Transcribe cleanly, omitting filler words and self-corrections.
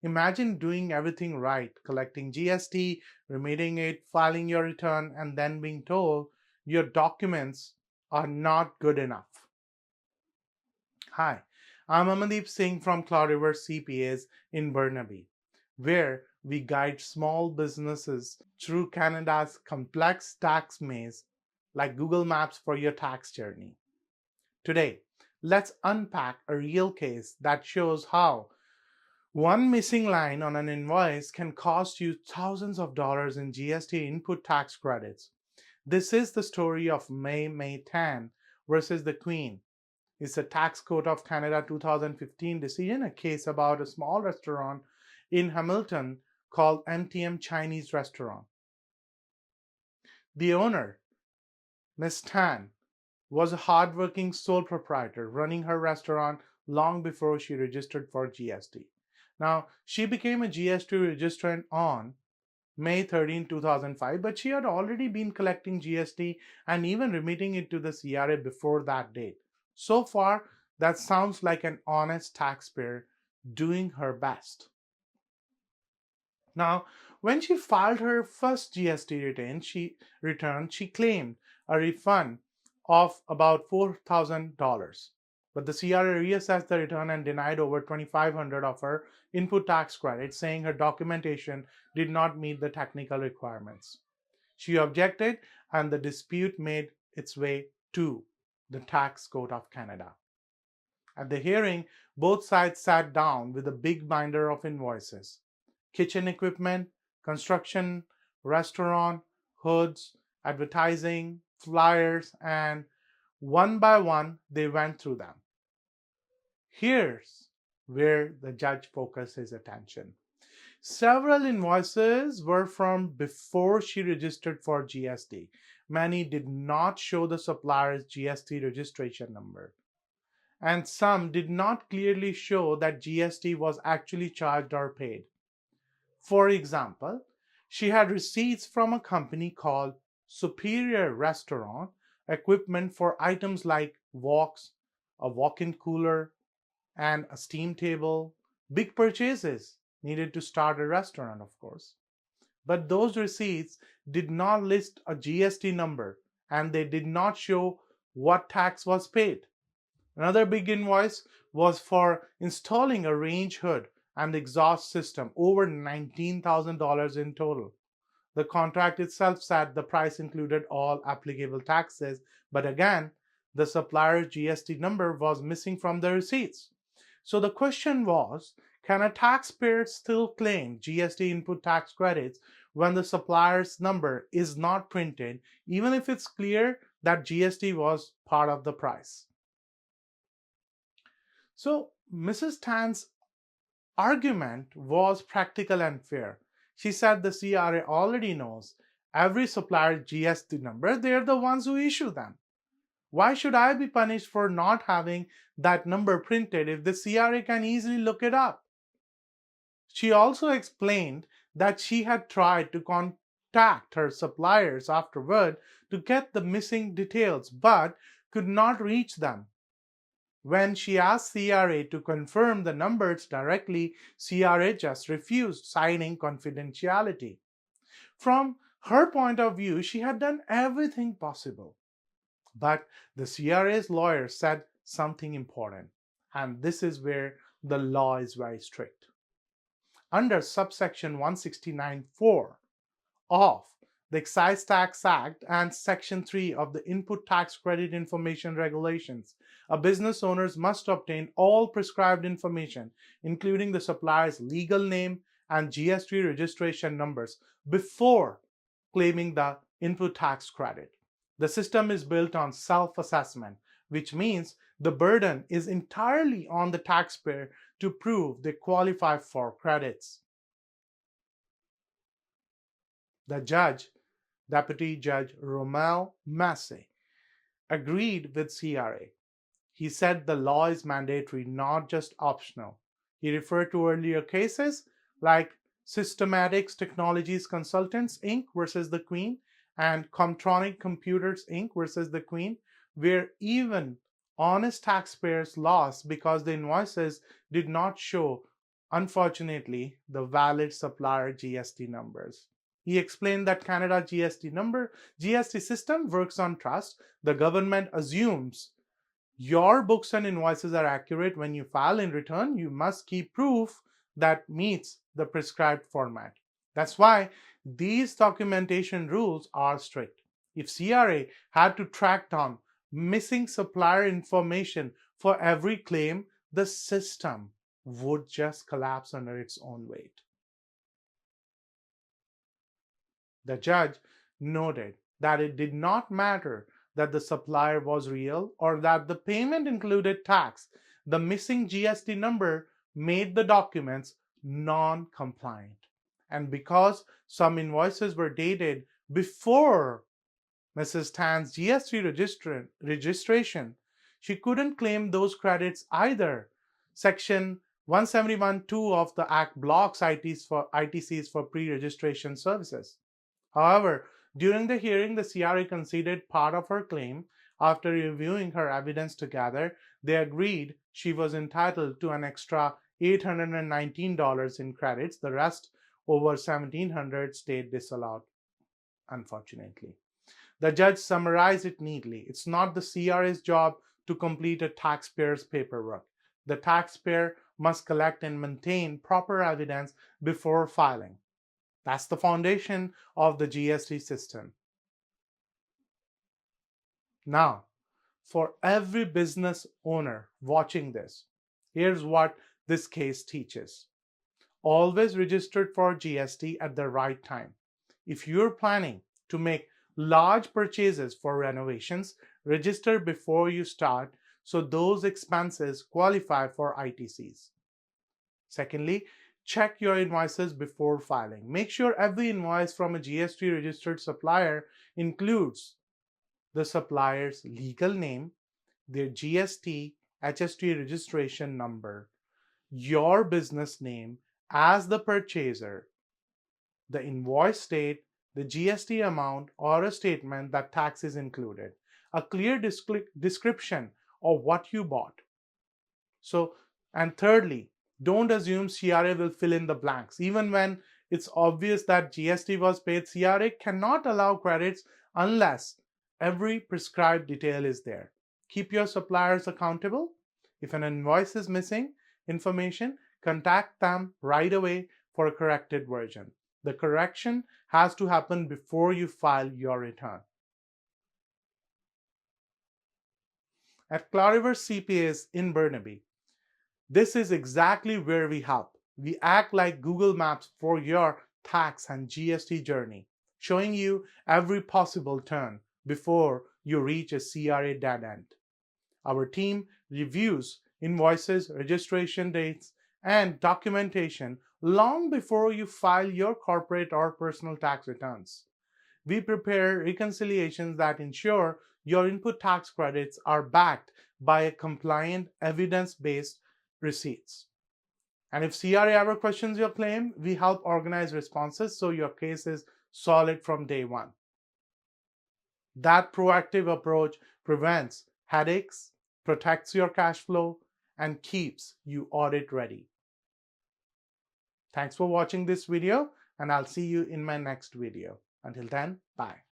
Imagine doing everything right, collecting GST, remitting it, filing your return, and then being told your documents are not good enough. Hi, I'm Amandeep Singh from Cloudiverse CPAs in Burnaby, where we guide small businesses through Canada's complex tax maze like Google Maps for your tax journey. Today, let's unpack a real case that shows how one missing line on an invoice can cost you thousands of dollars in GST input tax credits. This is the story of May Tan versus the Queen. It's a Tax Court of Canada 2015 decision, a case about a small restaurant in Hamilton called MTM Chinese Restaurant. The owner, Ms. Tan, was a hardworking sole proprietor running her restaurant long before she registered for GST. Now, she became a GST registrant on May 13, 2005, but she had already been collecting GST and even remitting it to the CRA before that date. So far, that sounds like an honest taxpayer doing her best. Now, when she filed her first GST return, she claimed a refund of about $4,000. But the CRA reassessed the return and denied over $2,500 of her input tax credit, saying her documentation did not meet the technical requirements. She objected, and the dispute made its way to the Tax Court of Canada. At the hearing, both sides sat down with a big binder of invoices: kitchen equipment, construction, restaurant, hoods, advertising, flyers, and one by one they went through them. Here's where the judge focused his attention. Several invoices were from before she registered for GST. Many did not show the supplier's GST registration number, and some did not clearly show that GST was actually charged or paid. For example, she had receipts from a company called Superior Restaurant equipment for items like woks, a walk-in cooler, and a steam table. Big purchases needed to start a restaurant, of course. But those receipts did not list a GST number, and they did not show what tax was paid. Another big invoice was for installing a range hood and exhaust system, over $19,000 in total. The contract itself said the price included all applicable taxes, but again, the supplier's GST number was missing from the receipts. So the question was, can a taxpayer still claim GST input tax credits when the supplier's number is not printed, even if it's clear that GST was part of the price? So Mrs. Tan's argument was practical and fair. She said the CRA already knows every supplier's GST number. They're the ones who issue them. Why should I be punished for not having that number printed if the CRA can easily look it up? She also explained that she had tried to contact her suppliers afterward to get the missing details, but could not reach them. When she asked CRA to confirm the numbers directly, CRA just refused, citing confidentiality. From her point of view, she had done everything possible. But the CRA's lawyer said something important, and this is where the law is very strict. Under subsection 169(4) of the Excise Tax Act and Section 3 of the Input Tax Credit Information Regulations, a business owner must obtain all prescribed information, including the supplier's legal name and GST registration numbers, before claiming the input tax credit. The system is built on self-assessment, which means the burden is entirely on the taxpayer to prove they qualify for credits. The judge, Deputy Judge Romel Massey, agreed with CRA. He said the law is mandatory, not just optional. He referred to earlier cases like Systematics Technologies Consultants Inc. versus the Queen and Comtronic Computers Inc. versus the Queen, where even honest taxpayers lost because the invoices did not show unfortunately, the valid supplier GST numbers. He explained that Canada GST system works on trust. The government assumes your books and invoices are accurate. When you file in return, you must keep proof that meets the prescribed format. That's why these documentation rules are strict. If CRA had to track down missing supplier information for every claim, the system would just collapse under its own weight. The judge noted that it did not matter that the supplier was real or that the payment included tax. The missing GST number made the documents non compliant. And because some invoices were dated before Mrs. Tan's GST registration, she couldn't claim those credits either. Section 171(2) of the Act blocks ITCs for pre-registration services. However, during the hearing, the CRA conceded part of her claim. After reviewing her evidence together, they agreed she was entitled to an extra $819 in credits. The rest, over $1,700, stayed disallowed, unfortunately. The judge summarized it neatly. It's not the CRA's job to complete a taxpayer's paperwork. The taxpayer must collect and maintain proper evidence before filing. That's the foundation of the GST system. Now, for every business owner watching this, here's what this case teaches. Always register for GST at the right time. If you're planning to make large purchases for renovations, register before you start so those expenses qualify for ITCs. Secondly, check your invoices before filing. Make sure every invoice from a GST registered supplier includes the supplier's legal name, their GST, HST registration number, your business name as the purchaser, the invoice date, the GST amount, or a statement that tax is included, a clear description of what you bought. And thirdly, don't assume CRA will fill in the blanks. Even when it's obvious that GST was paid, CRA cannot allow credits unless every prescribed detail is there. Keep your suppliers accountable. If an invoice is missing information, contact them right away for a corrected version. The correction has to happen before you file your return. At Cloudiverse CPAs in Burnaby, this is exactly where we help. We act like Google Maps for your tax and GST journey, showing you every possible turn before you reach a CRA dead end. Our team reviews invoices, registration dates, and documentation long before you file your corporate or personal tax returns. We prepare reconciliations that ensure your input tax credits are backed by a compliant, evidence-based receipts. And if CRA ever questions your claim, we help organize responses so your case is solid from day one. That proactive approach prevents headaches, protects your cash flow, and keeps you audit ready. Thanks for watching this video, and I'll see you in my next video. Until then, bye.